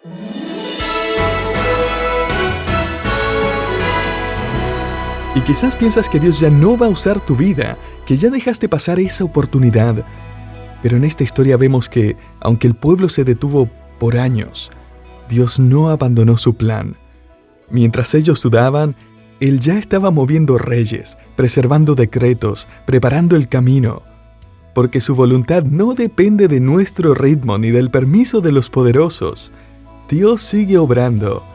Y quizás piensas que Dios ya no va a usar tu vida, que ya dejaste pasar esa oportunidad. Pero en esta historia vemos que, aunque el pueblo se detuvo por años, Dios no abandonó su plan. Mientras ellos dudaban, Él ya estaba moviendo reyes, preservando decretos, preparando el camino. Porque su voluntad no depende de nuestro ritmo ni del permiso de los poderosos. Dios sigue obrando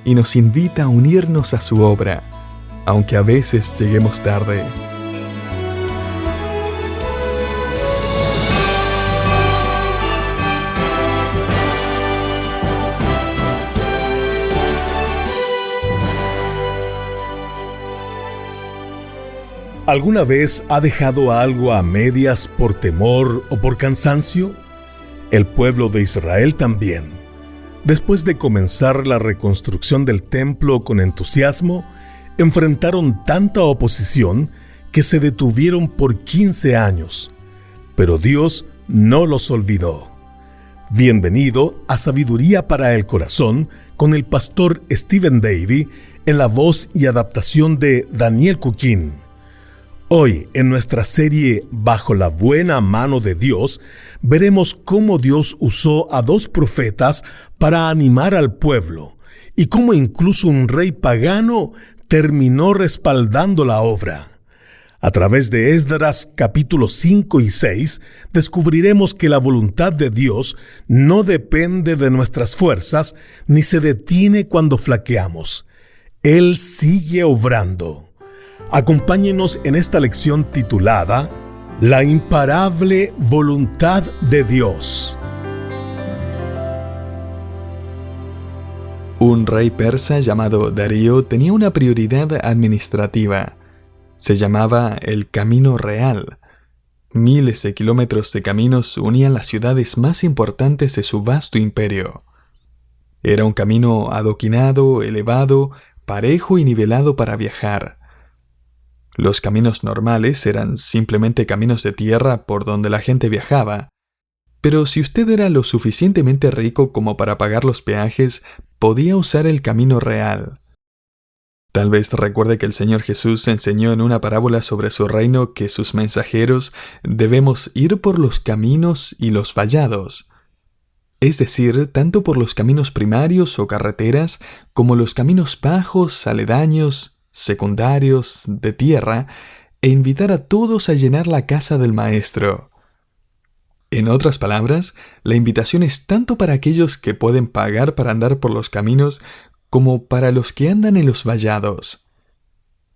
y nos invita a unirnos a su obra, aunque a veces lleguemos tarde. ¿Alguna vez ha dejado algo a medias por temor o por cansancio? El pueblo de Israel también. Después de comenzar la reconstrucción del templo con entusiasmo, enfrentaron tanta oposición que se detuvieron por 15 años. Pero Dios no los olvidó. Bienvenido a Sabiduría para el Corazón con el pastor Stephen Davey en la voz y adaptación de Daniel Cuquín. Hoy, en nuestra serie Bajo la buena mano de Dios, veremos cómo Dios usó a 2 profetas para animar al pueblo y cómo incluso un rey pagano terminó respaldando la obra. A través de Esdras capítulos 5 y 6, descubriremos que la voluntad de Dios no depende de nuestras fuerzas ni se detiene cuando flaqueamos. Él sigue obrando. Acompáñenos en esta lección titulada La imparable voluntad de Dios. Un rey persa llamado Darío tenía una prioridad administrativa. Se llamaba el Camino Real. Miles de kilómetros de caminos unían las ciudades más importantes de su vasto imperio. Era un camino adoquinado, elevado, parejo y nivelado para viajar. Los caminos normales eran simplemente caminos de tierra por donde la gente viajaba. Pero si usted era lo suficientemente rico como para pagar los peajes, podía usar el Camino Real. Tal vez recuerde que el Señor Jesús enseñó en una parábola sobre su reino que sus mensajeros debemos ir por los caminos y los vallados. Es decir, tanto por los caminos primarios o carreteras como los caminos bajos, aledaños, secundarios, de tierra, e invitar a todos a llenar la casa del Maestro. En otras palabras, la invitación es tanto para aquellos que pueden pagar para andar por los caminos como para los que andan en los vallados.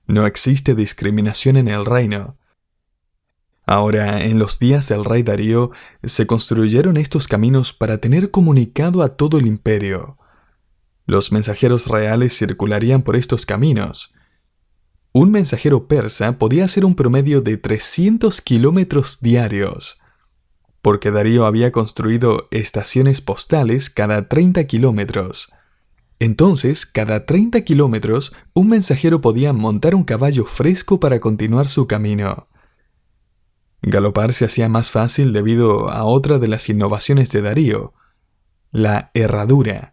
No existe discriminación en el reino. Ahora, en los días del rey Darío, se construyeron estos caminos para tener comunicado a todo el imperio. Los mensajeros reales circularían por estos caminos. Un mensajero persa podía hacer un promedio de 300 kilómetros diarios, porque Darío había construido estaciones postales cada 30 kilómetros. Entonces, cada 30 kilómetros, un mensajero podía montar un caballo fresco para continuar su camino. Galopar se hacía más fácil debido a otra de las innovaciones de Darío, la herradura.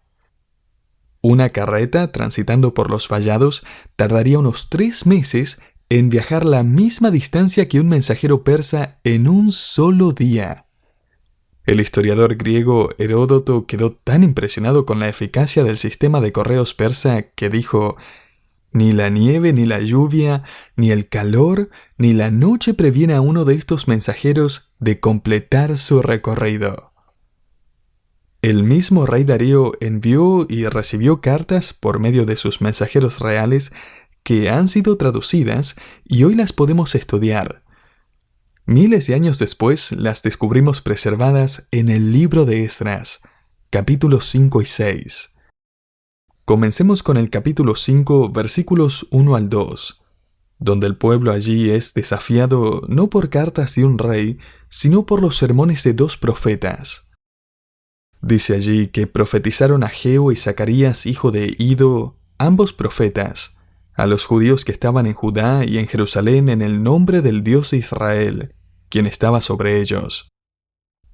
Una carreta transitando por los vallados tardaría unos 3 meses en viajar la misma distancia que un mensajero persa en un solo día. El historiador griego Heródoto quedó tan impresionado con la eficacia del sistema de correos persa que dijo: «Ni la nieve, ni la lluvia, ni el calor, ni la noche previene a uno de estos mensajeros de completar su recorrido». El mismo rey Darío envió y recibió cartas por medio de sus mensajeros reales que han sido traducidas y hoy las podemos estudiar. Miles de años después las descubrimos preservadas en el libro de Esdras, capítulos 5 y 6. Comencemos con el capítulo 5, versículos 1 al 2, donde el pueblo allí es desafiado no por cartas de un rey, sino por los sermones de 2 profetas. Dice allí que profetizaron Ageo y Zacarías, hijo de Ido, ambos profetas, a los judíos que estaban en Judá y en Jerusalén en el nombre del Dios de Israel, quien estaba sobre ellos.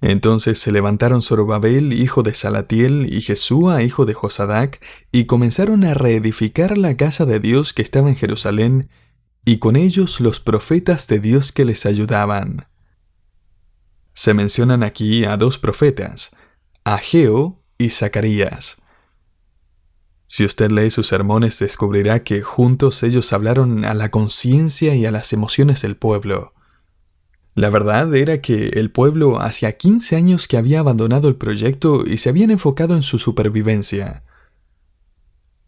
Entonces se levantaron Zorobabel, hijo de Salatiel, y Jesúa, hijo de Josadac, y comenzaron a reedificar la casa de Dios que estaba en Jerusalén, y con ellos los profetas de Dios que les ayudaban. Se mencionan aquí a dos profetas, Ageo y Zacarías. Si usted lee sus sermones, descubrirá que juntos ellos hablaron a la conciencia y a las emociones del pueblo. La verdad era que el pueblo hacía 15 años que había abandonado el proyecto y se habían enfocado en su supervivencia.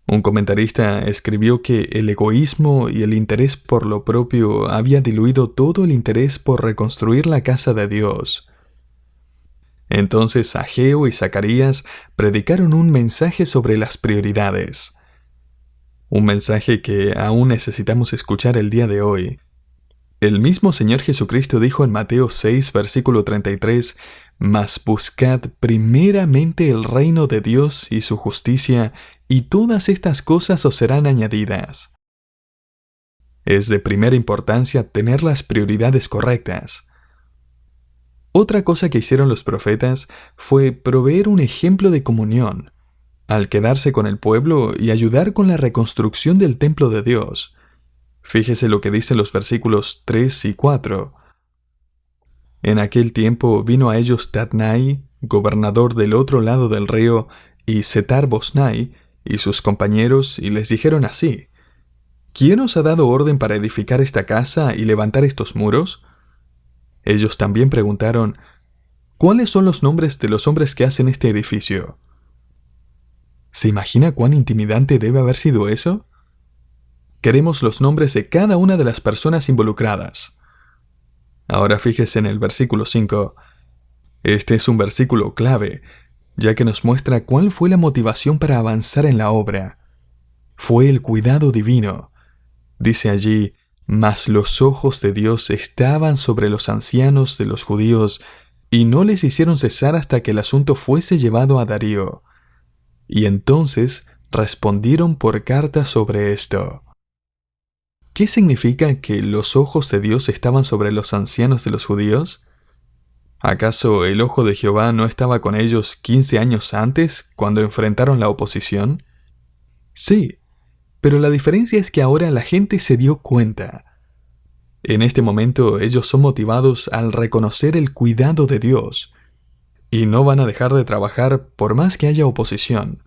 Un comentarista escribió que el egoísmo y el interés por lo propio había diluido todo el interés por reconstruir la casa de Dios. Entonces Ageo y Zacarías predicaron un mensaje sobre las prioridades. Un mensaje que aún necesitamos escuchar el día de hoy. El mismo Señor Jesucristo dijo en Mateo 6, versículo 33, «Mas buscad primeramente el reino de Dios y su justicia, y todas estas cosas os serán añadidas». Es de primera importancia tener las prioridades correctas. Otra cosa que hicieron los profetas fue proveer un ejemplo de comunión, al quedarse con el pueblo y ayudar con la reconstrucción del templo de Dios. Fíjese lo que dicen los versículos 3 y 4. En aquel tiempo vino a ellos Tatnai, gobernador del otro lado del río, y Setar-Bosnai, y sus compañeros, y les dijeron así: ¿Quién os ha dado orden para edificar esta casa y levantar estos muros? Ellos también preguntaron: ¿Cuáles son los nombres de los hombres que hacen este edificio? ¿Se imagina cuán intimidante debe haber sido eso? Queremos los nombres de cada una de las personas involucradas. Ahora fíjese en el versículo 5. Este es un versículo clave, ya que nos muestra cuál fue la motivación para avanzar en la obra. Fue el cuidado divino. Dice allí: «Mas los ojos de Dios estaban sobre los ancianos de los judíos, y no les hicieron cesar hasta que el asunto fuese llevado a Darío. Y entonces respondieron por carta sobre esto». ¿Qué significa que los ojos de Dios estaban sobre los ancianos de los judíos? ¿Acaso el ojo de Jehová no estaba con ellos 15 años antes, cuando enfrentaron la oposición? Sí, pero la diferencia es que ahora la gente se dio cuenta. En este momento ellos son motivados al reconocer el cuidado de Dios, y no van a dejar de trabajar por más que haya oposición.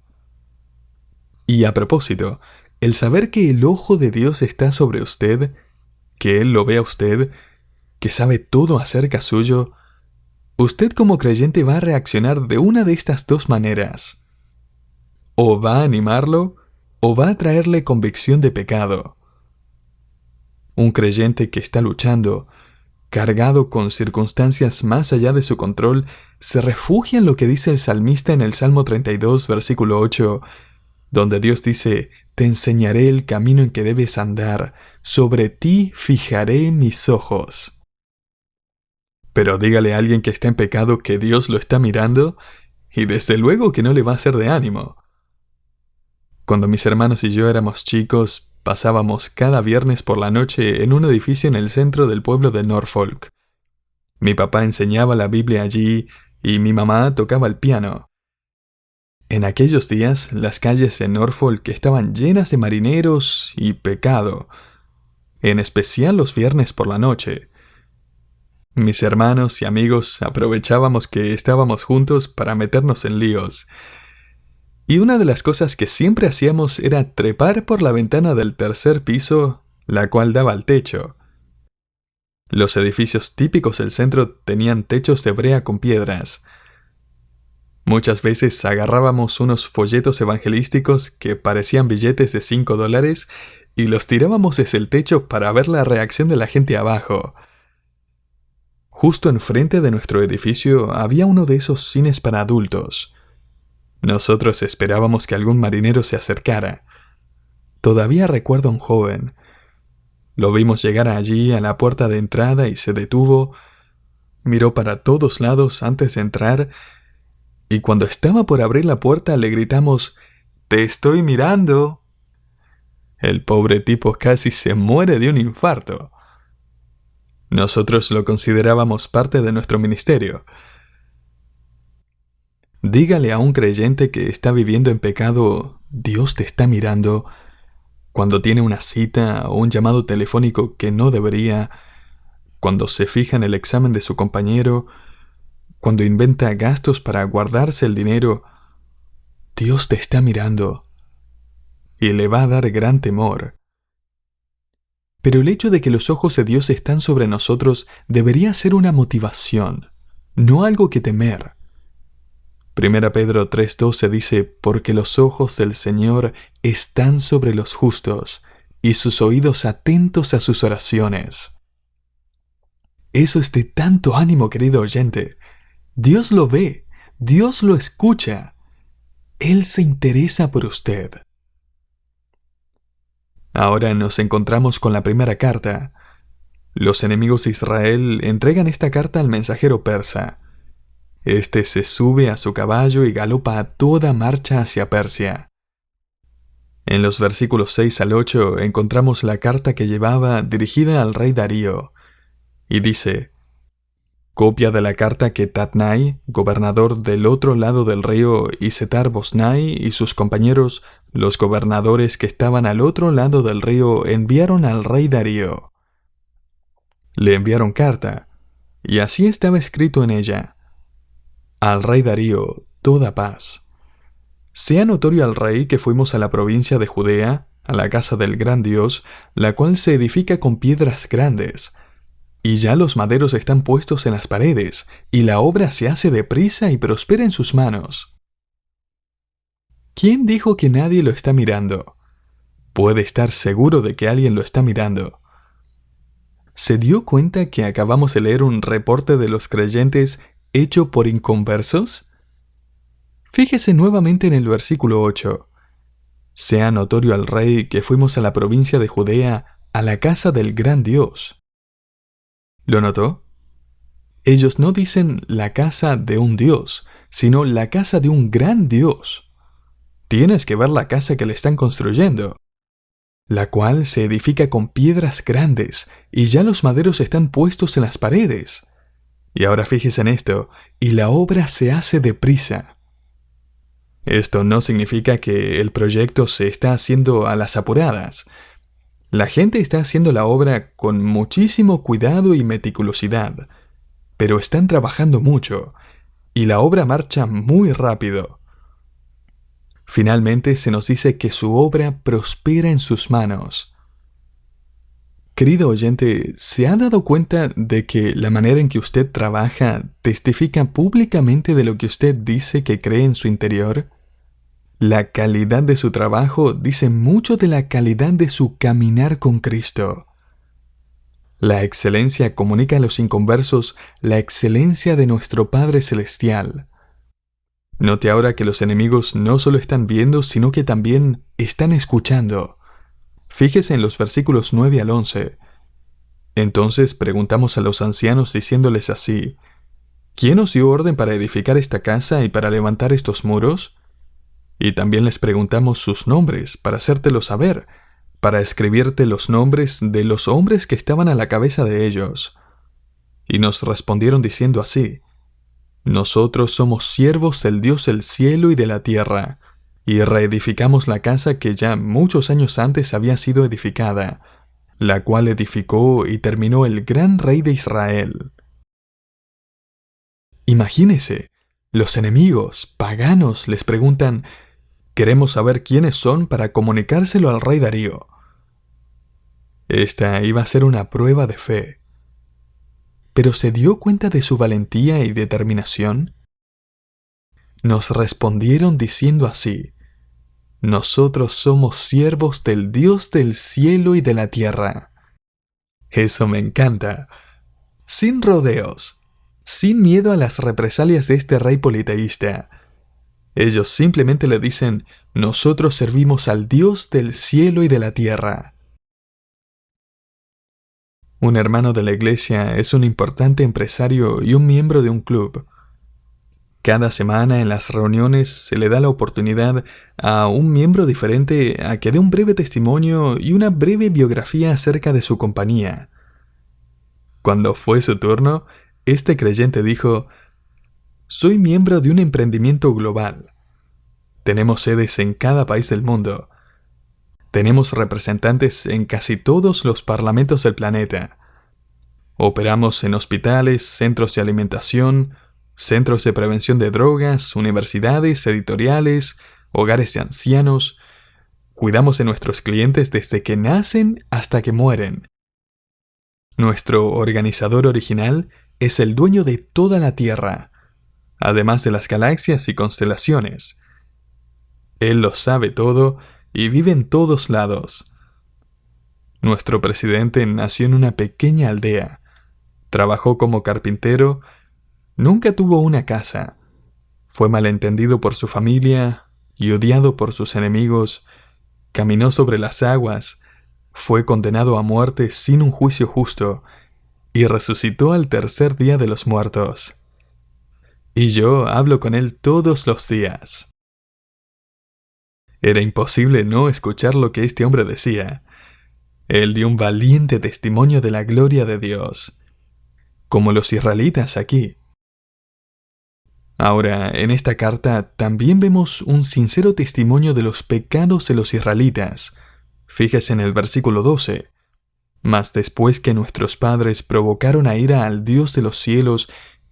Y a propósito, el saber que el ojo de Dios está sobre usted, que Él lo ve a usted, que sabe todo acerca suyo, usted como creyente va a reaccionar de una de estas dos maneras. O va a animarlo, o va a traerle convicción de pecado. Un creyente que está luchando, cargado con circunstancias más allá de su control, se refugia en lo que dice el salmista en el Salmo 32, versículo 8, donde Dios dice: «Te enseñaré el camino en que debes andar, sobre ti fijaré mis ojos». Pero dígale a alguien que está en pecado que Dios lo está mirando, y desde luego que no le va a ser de ánimo. Cuando mis hermanos y yo éramos chicos, pasábamos cada viernes por la noche en un edificio en el centro del pueblo de Norfolk. Mi papá enseñaba la Biblia allí y mi mamá tocaba el piano. En aquellos días, las calles de Norfolk estaban llenas de marineros y pecado, en especial los viernes por la noche. Mis hermanos y amigos aprovechábamos que estábamos juntos para meternos en líos. Y una de las cosas que siempre hacíamos era trepar por la ventana del tercer piso, la cual daba al techo. Los edificios típicos del centro tenían techos de brea con piedras. Muchas veces agarrábamos unos folletos evangelísticos que parecían billetes de $5 y los tirábamos desde el techo para ver la reacción de la gente abajo. Justo enfrente de nuestro edificio había uno de esos cines para adultos. Nosotros esperábamos que algún marinero se acercara. Todavía recuerdo a un joven. Lo vimos llegar allí a la puerta de entrada y se detuvo, miró para todos lados antes de entrar, y cuando estaba por abrir la puerta le gritamos: «¡Te estoy mirando!». El pobre tipo casi se muere de un infarto. Nosotros lo considerábamos parte de nuestro ministerio. Dígale a un creyente que está viviendo en pecado, Dios te está mirando, cuando tiene una cita o un llamado telefónico que no debería, cuando se fija en el examen de su compañero, cuando inventa gastos para guardarse el dinero, Dios te está mirando y le va a dar gran temor. Pero el hecho de que los ojos de Dios están sobre nosotros debería ser una motivación, no algo que temer. 1 Pedro 3:12 dice, porque los ojos del Señor están sobre los justos y sus oídos atentos a sus oraciones. Eso es de tanto ánimo, querido oyente. Dios lo ve, Dios lo escucha. Él se interesa por usted. Ahora nos encontramos con la primera carta. Los enemigos de Israel entregan esta carta al mensajero persa. Este se sube a su caballo y galopa a toda marcha hacia Persia. En los versículos 6 al 8 encontramos la carta que llevaba dirigida al rey Darío, y dice: copia de la carta que Tatnai, gobernador del otro lado del río, y Setar-Bosnai y sus compañeros, los gobernadores que estaban al otro lado del río, enviaron al rey Darío. Le enviaron carta, y así estaba escrito en ella: al rey Darío, toda paz. Sea notorio al rey que fuimos a la provincia de Judea, a la casa del gran Dios, la cual se edifica con piedras grandes, y ya los maderos están puestos en las paredes, y la obra se hace deprisa y prospera en sus manos. ¿Quién dijo que nadie lo está mirando? Puede estar seguro de que alguien lo está mirando. ¿Se dio cuenta que acabamos de leer un reporte de los creyentes hecho por inconversos? Fíjese nuevamente en el versículo 8. Sea notorio al rey que fuimos a la provincia de Judea, a la casa del gran Dios. ¿Lo notó? Ellos no dicen la casa de un Dios, sino la casa de un gran Dios. Tienes que ver la casa que le están construyendo, la cual se edifica con piedras grandes, y ya los maderos están puestos en las paredes. Y ahora fíjese en esto, y la obra se hace deprisa. Esto no significa que el proyecto se está haciendo a las apuradas. La gente está haciendo la obra con muchísimo cuidado y meticulosidad, pero están trabajando mucho, y la obra marcha muy rápido. Finalmente se nos dice que su obra prospera en sus manos. Querido oyente, ¿se ha dado cuenta de que la manera en que usted trabaja testifica públicamente de lo que usted dice que cree en su interior? La calidad de su trabajo dice mucho de la calidad de su caminar con Cristo. La excelencia comunica a los inconversos la excelencia de nuestro Padre Celestial. Note ahora que los enemigos no solo están viendo, sino que también están escuchando. Fíjese en los versículos 9 al 11. Entonces preguntamos a los ancianos diciéndoles así: ¿quién os dio orden para edificar esta casa y para levantar estos muros? Y también les preguntamos sus nombres para hacértelo saber, para escribirte los nombres de los hombres que estaban a la cabeza de ellos. Y nos respondieron diciendo así: nosotros somos siervos del Dios del cielo y de la tierra, y reedificamos la casa que ya muchos años antes había sido edificada, la cual edificó y terminó el gran rey de Israel. Imagínese, los enemigos paganos les preguntan: queremos saber quiénes son para comunicárselo al rey Darío. Esta iba a ser una prueba de fe. ¿Pero se dio cuenta de su valentía y determinación? Nos respondieron diciendo así: nosotros somos siervos del Dios del cielo y de la tierra. Eso me encanta. Sin rodeos, sin miedo a las represalias de este rey politeísta. Ellos simplemente le dicen: nosotros servimos al Dios del cielo y de la tierra. Un hermano de la iglesia es un importante empresario y un miembro de un club. Cada semana en las reuniones se le da la oportunidad a un miembro diferente a que dé un breve testimonio y una breve biografía acerca de su compañía. Cuando fue su turno, este creyente dijo: Soy miembro de un emprendimiento global. Tenemos sedes en cada país del mundo. Tenemos representantes en casi todos los parlamentos del planeta. Operamos en hospitales, centros de alimentación, centros de prevención de drogas, universidades, editoriales, hogares de ancianos. Cuidamos de nuestros clientes desde que nacen hasta que mueren. Nuestro organizador original es el dueño de toda la Tierra, además de las galaxias y constelaciones. Él lo sabe todo y vive en todos lados. Nuestro presidente nació en una pequeña aldea, trabajó como carpintero, nunca tuvo una casa, fue malentendido por su familia y odiado por sus enemigos, caminó sobre las aguas, fue condenado a muerte sin un juicio justo y resucitó al tercer día de los muertos. Y yo hablo con él todos los días. Era imposible no escuchar lo que este hombre decía. Él dio un valiente testimonio de la gloria de Dios, como los israelitas aquí. Ahora, en esta carta también vemos un sincero testimonio de los pecados de los israelitas. Fíjese en el versículo 12. Mas después que nuestros padres provocaron a ira al Dios de los cielos,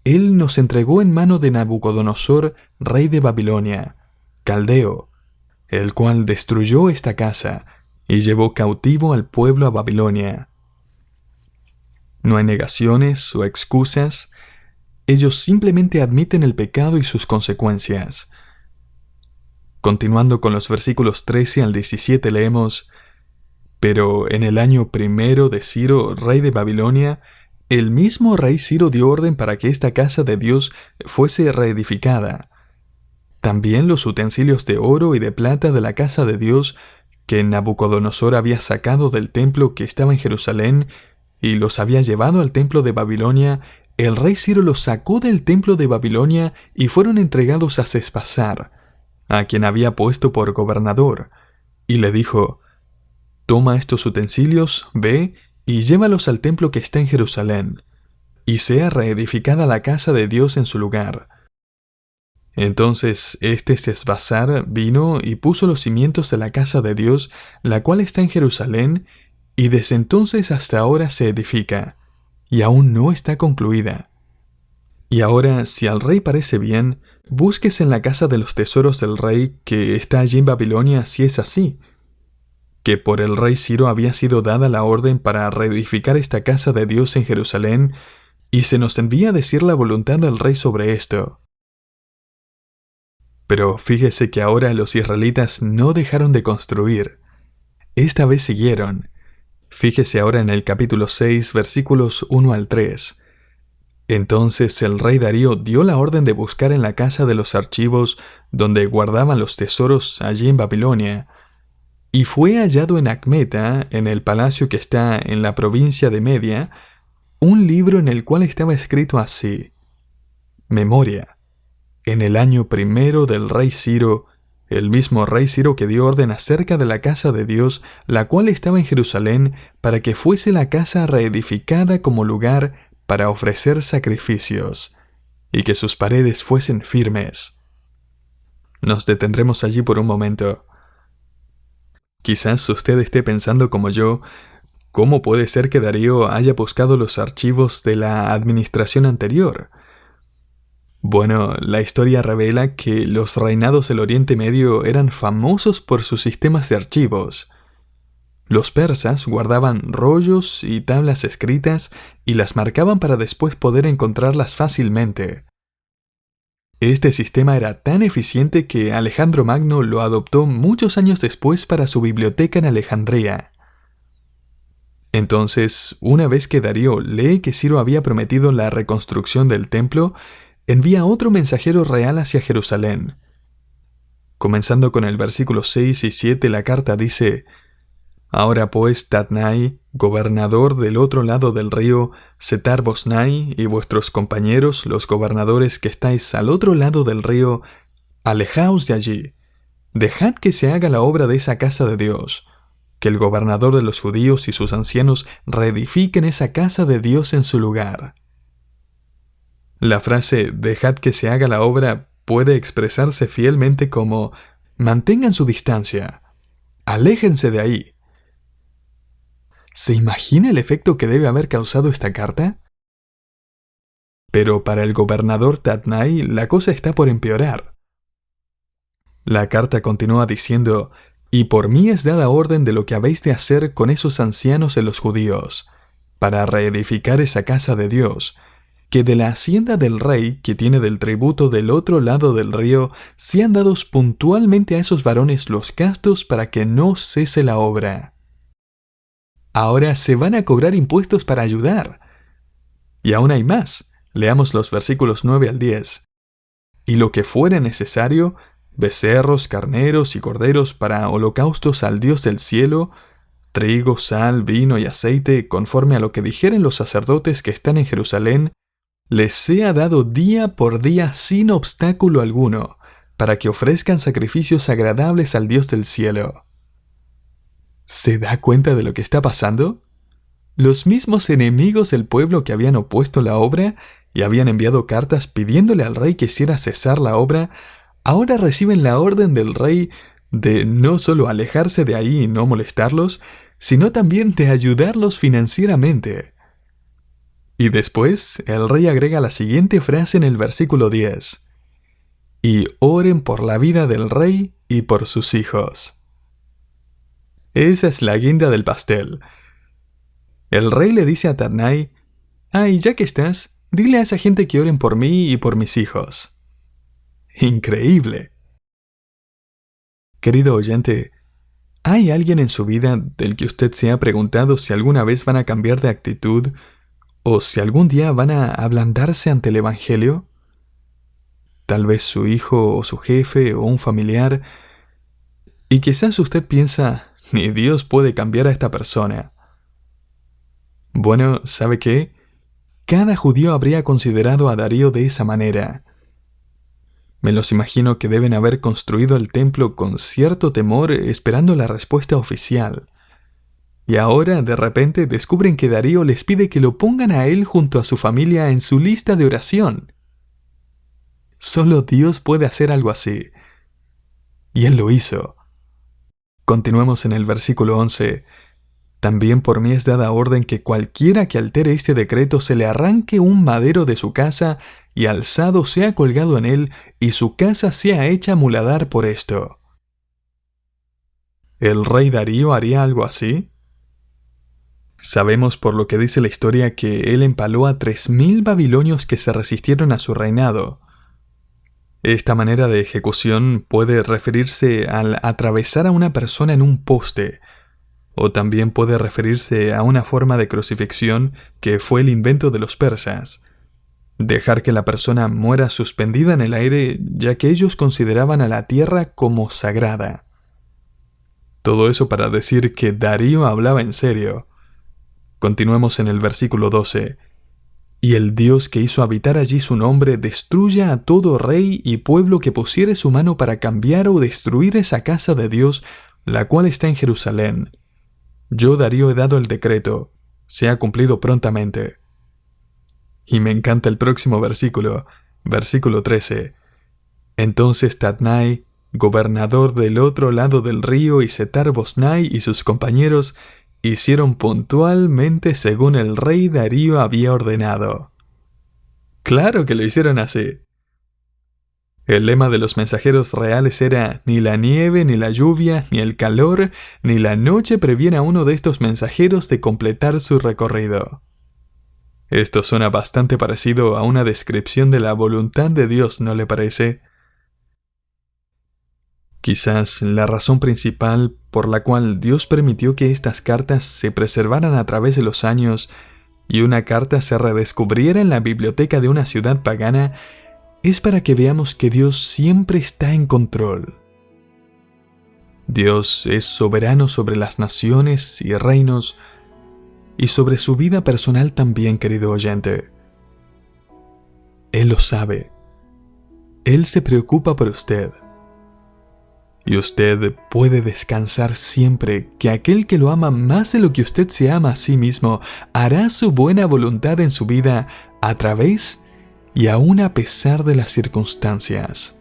Él nos entregó en mano de Nabucodonosor, rey de Babilonia, caldeo, el cual destruyó esta casa y llevó cautivo al pueblo a Babilonia. No hay negaciones o excusas. Ellos simplemente admiten el pecado y sus consecuencias. Continuando con los versículos 13 al 17 leemos: Pero en el año primero de Ciro, rey de Babilonia, el mismo rey Ciro dio orden para que esta casa de Dios fuese reedificada. También los utensilios de oro y de plata de la casa de Dios que Nabucodonosor había sacado del templo que estaba en Jerusalén y los había llevado al templo de Babilonia, el rey Ciro los sacó del templo de Babilonia y fueron entregados a Sesbazar, a quien había puesto por gobernador, y le dijo: Toma estos utensilios, ve y llévalos al templo que está en Jerusalén, y sea reedificada la casa de Dios en su lugar. Entonces Sesbazar vino y puso los cimientos de la casa de Dios, la cual está en Jerusalén, y desde entonces hasta ahora se edifica, y aún no está concluida. Y ahora, si al rey parece bien, búsquese en la casa de los tesoros del rey que está allí en Babilonia si es así, que por el rey Ciro había sido dada la orden para reedificar esta casa de Dios en Jerusalén, y se nos envía a decir la voluntad del rey sobre esto. Pero fíjese que ahora los israelitas no dejaron de construir. Esta vez siguieron. Fíjese ahora en el capítulo 6, versículos 1 al 3. Entonces el rey Darío dio la orden de buscar en la casa de los archivos donde guardaban los tesoros allí en Babilonia, y fue hallado en Acmeta, en el palacio que está en la provincia de Media, un libro en el cual estaba escrito así: Memoria. En el año primero del rey Ciro, el mismo rey Ciro que dio orden acerca de la casa de Dios, la cual estaba en Jerusalén, para que fuese la casa reedificada como lugar para ofrecer sacrificios, y que sus paredes fuesen firmes. Nos detendremos allí por un momento. Quizás usted esté pensando como yo: ¿cómo puede ser que Darío haya buscado los archivos de la administración anterior? Bueno, la historia revela que los reinados del Oriente Medio eran famosos por sus sistemas de archivos. Los persas guardaban rollos y tablas escritas y las marcaban para después poder encontrarlas fácilmente. Este sistema era tan eficiente que Alejandro Magno lo adoptó muchos años después para su biblioteca en Alejandría. Entonces, una vez que Darío lee que Ciro había prometido la reconstrucción del templo, envía otro mensajero real hacia Jerusalén. Comenzando con el versículo 6 y 7, la carta dice: Ahora pues, Tatnai, gobernador del otro lado del río, Setar-Bosnai y vuestros compañeros, los gobernadores que estáis al otro lado del río, alejaos de allí. Dejad que se haga la obra de esa casa de Dios, que el gobernador de los judíos y sus ancianos reedifiquen esa casa de Dios en su lugar. La frase «dejad que se haga la obra» puede expresarse fielmente como «mantengan su distancia, aléjense de ahí». ¿Se imagina el efecto que debe haber causado esta carta? Pero para el gobernador Tatnai la cosa está por empeorar. La carta continúa diciendo: «Y por mí es dada orden de lo que habéis de hacer con esos ancianos de los judíos, para reedificar esa casa de Dios, que de la hacienda del rey que tiene del tributo del otro lado del río sean dados puntualmente a esos varones los gastos para que no cese la obra». Ahora se van a cobrar impuestos para ayudar. Y aún hay más. Leamos los versículos 9 al 10. «Y lo que fuere necesario, becerros, carneros y corderos para holocaustos al Dios del cielo, trigo, sal, vino y aceite, conforme a lo que dijeren los sacerdotes que están en Jerusalén, les sea dado día por día sin obstáculo alguno, para que ofrezcan sacrificios agradables al Dios del cielo». ¿Se da cuenta de lo que está pasando? Los mismos enemigos del pueblo que habían opuesto la obra y habían enviado cartas pidiéndole al rey que hiciera cesar la obra, ahora reciben la orden del rey de no solo alejarse de ahí y no molestarlos, sino también de ayudarlos financieramente. Y después, el rey agrega la siguiente frase en el versículo 10. «Y oren por la vida del rey y por sus hijos». Esa es la guinda del pastel. El rey le dice a Tatnai: «Ay, ya que estás, dile a esa gente que oren por mí y por mis hijos». ¡Increíble! Querido oyente, ¿hay alguien en su vida del que usted se ha preguntado si alguna vez van a cambiar de actitud o si algún día van a ablandarse ante el Evangelio? Tal vez su hijo o su jefe o un familiar. Y quizás usted piensa: «Ni Dios puede cambiar a esta persona». Bueno, ¿sabe qué? Cada judío habría considerado a Darío de esa manera. Me los imagino que deben haber construido el templo con cierto temor esperando la respuesta oficial. Y ahora, de repente, descubren que Darío les pide que lo pongan a él junto a su familia en su lista de oración. Solo Dios puede hacer algo así. Y él lo hizo. Continuemos en el versículo 11. «También por mí es dada orden que cualquiera que altere este decreto se le arranque un madero de su casa y alzado sea colgado en él y su casa sea hecha muladar por esto». ¿El rey Darío haría algo así? Sabemos por lo que dice la historia que él empaló a 3,000 babilonios que se resistieron a su reinado. Esta manera de ejecución puede referirse al atravesar a una persona en un poste, o también puede referirse a una forma de crucifixión que fue el invento de los persas. Dejar que la persona muera suspendida en el aire, ya que ellos consideraban a la tierra como sagrada. Todo eso para decir que Darío hablaba en serio. Continuemos en el versículo 12. «Y el Dios que hizo habitar allí su nombre destruya a todo rey y pueblo que pusiere su mano para cambiar o destruir esa casa de Dios, la cual está en Jerusalén. Yo, Darío, he dado el decreto, sea cumplido prontamente». Y me encanta el próximo versículo, versículo 13. «Entonces Tatnai, gobernador del otro lado del río, y Setar-Boznai y sus compañeros hicieron puntualmente según el rey Darío había ordenado». ¡Claro que lo hicieron así! El lema de los mensajeros reales era: «Ni la nieve, ni la lluvia, ni el calor, ni la noche previene a uno de estos mensajeros de completar su recorrido». Esto suena bastante parecido a una descripción de la voluntad de Dios, ¿no le parece? Quizás la razón principal por la cual Dios permitió que estas cartas se preservaran a través de los años y una carta se redescubriera en la biblioteca de una ciudad pagana es para que veamos que Dios siempre está en control. Dios es soberano sobre las naciones y reinos y sobre su vida personal también, querido oyente. Él lo sabe. Él se preocupa por usted. Y usted puede descansar siempre que aquel que lo ama más de lo que usted se ama a sí mismo hará su buena voluntad en su vida a través y aún a pesar de las circunstancias.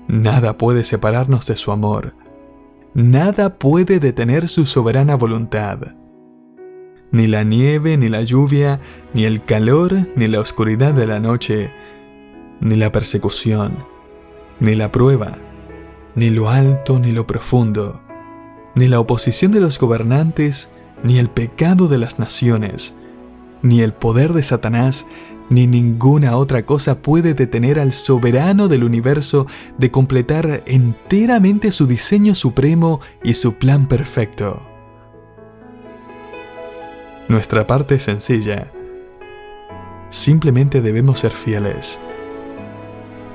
Nada puede separarnos de su amor. Nada puede detener su soberana voluntad. Ni la nieve, ni la lluvia, ni el calor, ni la oscuridad de la noche, ni la persecución, ni la prueba, ni lo alto, ni lo profundo, ni la oposición de los gobernantes, ni el pecado de las naciones, ni el poder de Satanás, ni ninguna otra cosa puede detener al soberano del universo de completar enteramente su diseño supremo y su plan perfecto. Nuestra parte es sencilla. Simplemente debemos ser fieles.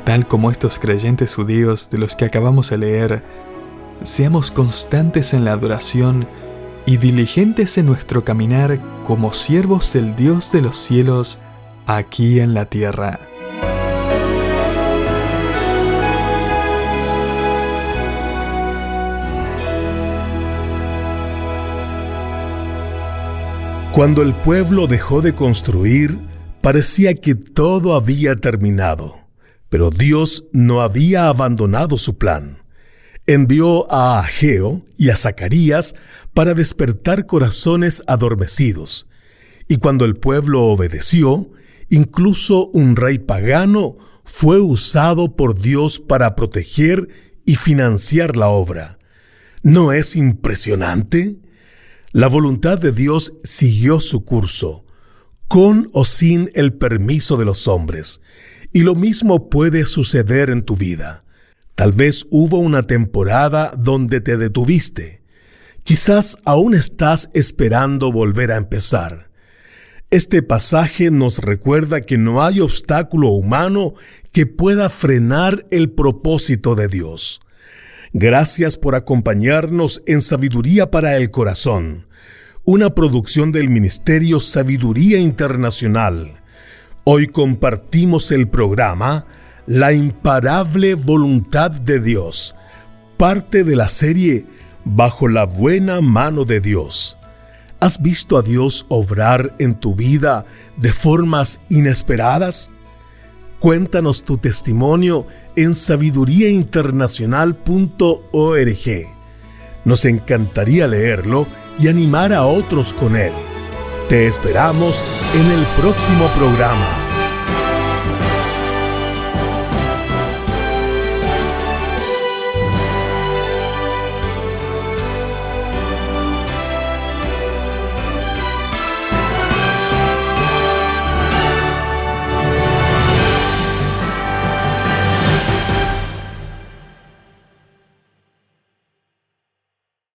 Tal como estos creyentes judíos de los que acabamos de leer, seamos constantes en la adoración y diligentes en nuestro caminar como siervos del Dios de los cielos aquí en la tierra. Cuando el pueblo dejó de construir, parecía que todo había terminado, pero Dios no había abandonado su plan. Envió a Ageo y a Zacarías para despertar corazones adormecidos, y cuando el pueblo obedeció, incluso un rey pagano fue usado por Dios para proteger y financiar la obra. ¿No es impresionante? La voluntad de Dios siguió su curso, con o sin el permiso de los hombres, y lo mismo puede suceder en tu vida. Tal vez hubo una temporada donde te detuviste. Quizás aún estás esperando volver a empezar. Este pasaje nos recuerda que no hay obstáculo humano que pueda frenar el propósito de Dios. Gracias por acompañarnos en Sabiduría para el Corazón, una producción del Ministerio Sabiduría Internacional. Hoy compartimos el programa La imparable voluntad de Dios, parte de la serie Bajo la buena mano de Dios. ¿Has visto a Dios obrar en tu vida de formas inesperadas? Cuéntanos tu testimonio en sabiduriainternacional.org. Nos encantaría leerlo y animar a otros con él. Te esperamos en el próximo programa.